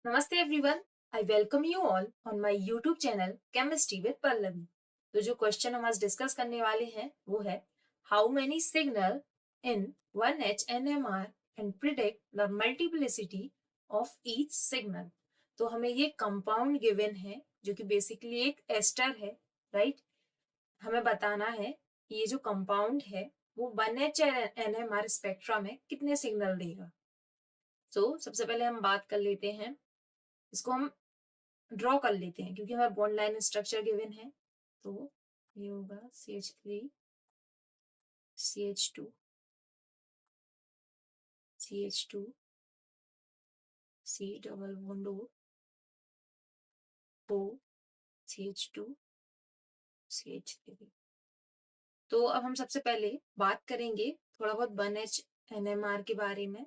नमस्ते everyone, I welcome you all on my YouTube channel chemistry with Pallavi. तो जो question हम आज डिस्कस करने वाले हैं वो है how many signal in 1H and predict the multiplicity of each signal. तो हमें ये कंपाउंड गिवन है जो कि बेसिकली एक एस्टर है, राइट। हमें बताना है कि ये जो कंपाउंड है वो 1H स्पेक्ट्रा में कितने सिग्नल देगा। सबसे पहले हम बात कर लेते हैं, इसको हम ड्रॉ कर लेते हैं क्योंकि हमें बॉन्ड लाइन स्ट्रक्चर गिवन है। तो ये होगा CH3 CH2 CH2 C double bond O CH2 CH3। तो अब हम सबसे पहले बात करेंगे थोड़ा बहुत 1H के बारे में।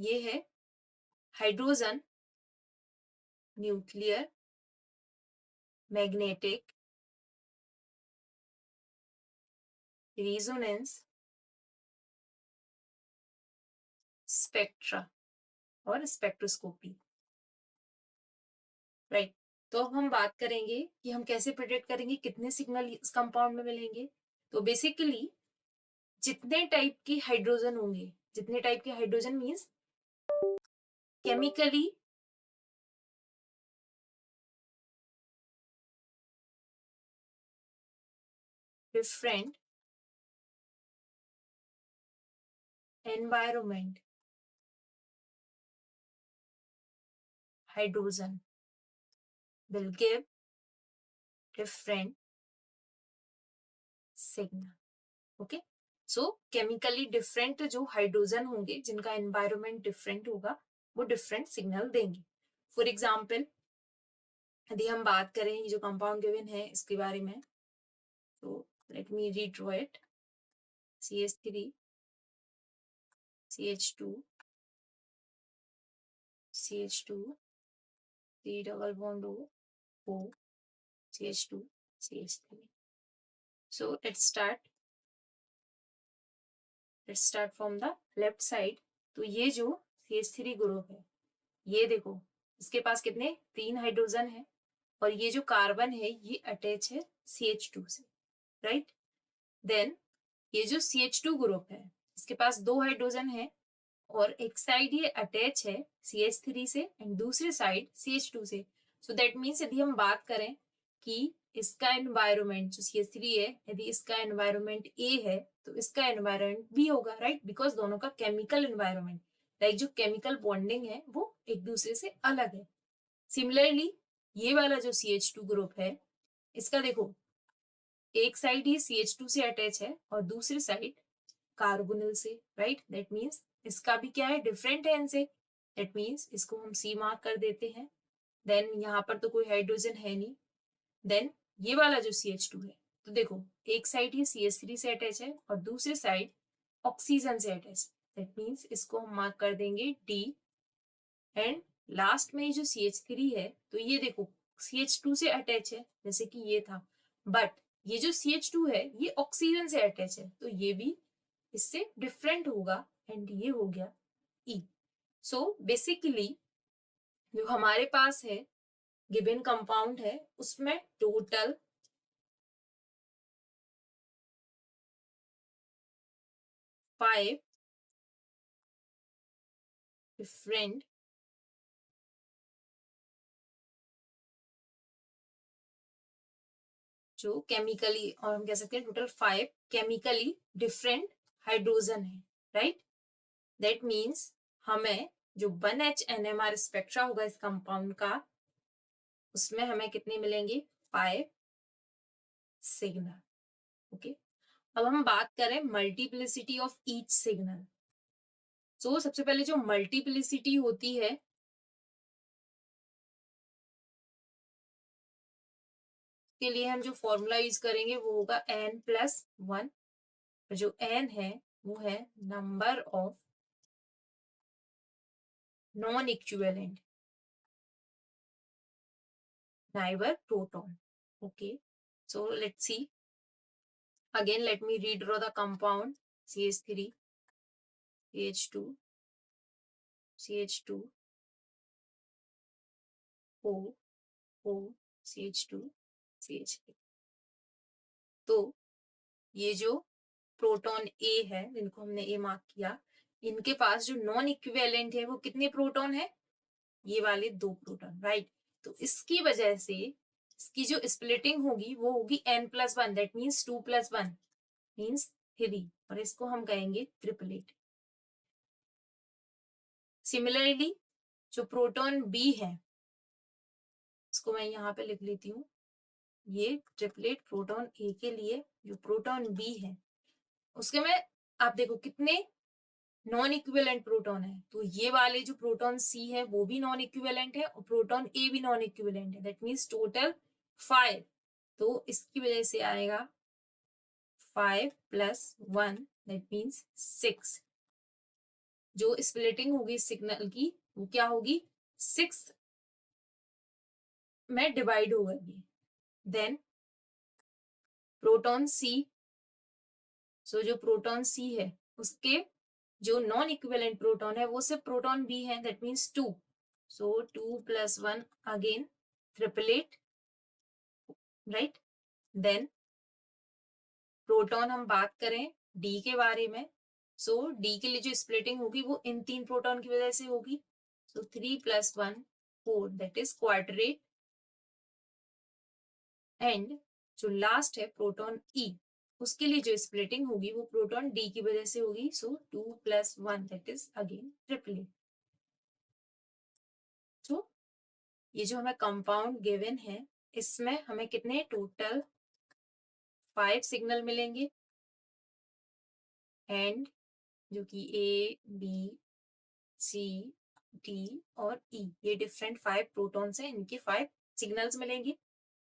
ये है hydrogen nuclear magnetic resonance spectra और स्पेक्ट्रोस्कोपी, राइट। तो अब हम बात करेंगे कि हम कैसे प्रिडिक्ट करेंगे कितने सिग्नल इस कंपाउंड में मिलेंगे। तो बेसिकली जितने टाइप के हाइड्रोजन होंगे, जितने टाइप के hydrogen means chemically different environment hydrogen will give different signal. Okay, chemically different जो हाइड्रोजन होंगे जिनका एनवायरमेंट डिफरेंट होगा वो डिफरेंट सिग्नल देंगे। फॉर एग्जाम्पल यदि हम बात करें ये जो कंपाउंड गिवन है इसके बारे में, तो let me redraw it. CH3 CH2 CH2 C double bond O CH2 CH3। So let's start from the left side। तो ये जो CH3 ग्रुप है, ये देखो इसके पास कितने 3 हाइड्रोजन है और ये जो कार्बन है ये अटैच है CH2 से, राइट। देन ये जो CH2 ग्रुप है इसके पास 2 हाइड्रोजन है और एक साइड ये अटैच है CH3 से एंड दूसरे साइड CH2 से। सो दैट मीन्स यदि हम बात करें कि इसका एनवायरमेंट जो CH3 है, यदि इसका एनवायरमेंट A है तो इसका एनवायरमेंट B होगा, राइट, बिकॉज दोनों का केमिकल एनवायरमेंट लाइक जो केमिकल बॉन्डिंग है वो एक दूसरे से अलग है। सिमिलरली ये वाला जो CH2 ग्रुप है इसका देखो एक साइड ये CH2 से अटैच है और दूसरी साइड कार्बोनिल से, राइट। दैट मीन्स इसका भी क्या है, डिफरेंट है इनसे। दैट मीन्स इसको हम C मार्क कर देते हैं। देन यहाँ पर तो कोई हाइड्रोजन है नहीं। देन ये वाला जो CH2 है, तो देखो एक साइड ये CH3 से अटैच है और दूसरी साइड ऑक्सीजन से अटैच। दैट मीन्स इसको हम मार्क कर देंगे D। एंड लास्ट में ये जो CH3 है तो ये देखो CH2 से अटैच है जैसे कि ये था, बट ये जो CH2 है ये ऑक्सीजन से अटैच है तो ये भी इससे डिफरेंट होगा एंड ये हो गया E। बेसिकली जो हमारे पास है गिवन कंपाउंड है उसमें टोटल 5 डिफरेंट जो केमिकली, और हम कह सकते हैं टोटल 5 केमिकली डिफरेंट हाइड्रोजन है, राइट। दैट मीन्स हमें जो 1H स्पेक्ट्रा होगा इस कंपाउंड का उसमें हमें कितने मिलेंगे 5 सिग्नल। ओके, अब हम बात करें मल्टीप्लिसिटी ऑफ ईच सिग्नल। सबसे पहले जो मल्टीप्लिसिटी होती है के लिए हम जो फॉर्मूला यूज करेंगे वो होगा n+1। जो n है वो है number of non equivalent neighbor proton। Okay, so let's see again, let me redraw the compound CH3 CH2 CH2 O O CH2 CH3। तो ये जो प्रोटॉन A है, जिनको हमने A मार्क किया, इनके पास जो नॉन इक्विवेलेंट है वो कितने प्रोटॉन है? ये वाले 2 प्रोटॉन, राइट। तो इसकी वजह से इसकी जो स्प्लिटिंग होगी वो होगी n+1, दैट मीन्स 2+1 मीन्स 3, और इसको हम कहेंगे ट्रिपलेट। सिमिलरली जो प्रोटॉन B है, इसको मैं यहाँ पे लिख लेती हूँ, ये ट्रिपलेट प्रोटॉन A के लिए जो प्रोटॉन B है उसके में आप देखो कितने नॉन इक्विवेलेंट प्रोटॉन है। तो ये वाले जो प्रोटॉन C है वो भी नॉन इक्विवेलेंट है और प्रोटॉन A भी नॉन इक्विवेलेंट है, दैट मीन्स टोटल 5। तो इसकी वजह से आएगा 5+1 दैट मीन्स 6। जो स्प्लिटिंग होगी सिग्नल की वो क्या होगी? 6 में डिवाइड होगी। देन प्रोटॉन C, सो जो प्रोटॉन C है उसके जो नॉन इक्विवेलेंट प्रोटॉन है वो सिर्फ प्रोटॉन B है, that means 2। So 2+1 again triplet, right. Then proton हम बात करें D के बारे में, सो D के लिए जो स्प्लिटिंग होगी वो इन 3 प्रोटॉन की वजह से होगी। सो 3+1 4, दैट इज क्वाड्रेट। एंड जो लास्ट है प्रोटॉन E, उसके लिए जो स्प्लिटिंग होगी वो प्रोटॉन D की वजह से होगी। सो 2+1 दैट इज अगेन ट्रिपलेट। तो ये जो हमें कंपाउंड गिवन है इसमें हमें कितने टोटल 5 सिग्नल मिलेंगे, एंड जो कि A B C D और E ये डिफरेंट 5 प्रोटॉन्स हैं, इनके 5 सिग्नल्स मिलेंगे।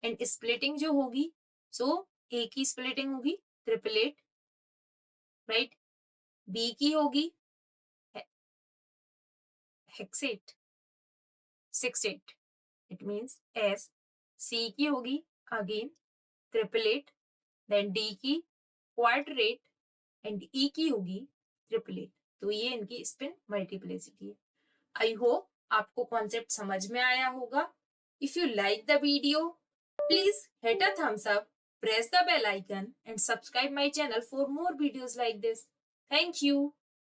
एंड स्प्लिटिंग जो होगी सो A की स्प्लिटिंग होगी ट्रिपलेट, राइट। B की होगी हेक्सेट 6/8, इट मीन्स S। C की होगी अगेन ट्रिपलेट, देन D की क्वाड्रेट, एंड E की होगी ट्रिपलेट। तो ये इनकी स्पिन मल्टीप्लिसिटी है। आई होप आपको कॉन्सेप्ट समझ में आया होगा। If you like the video please hit a thumbs up, press the bell icon and subscribe my channel for more videos like this. Thank you.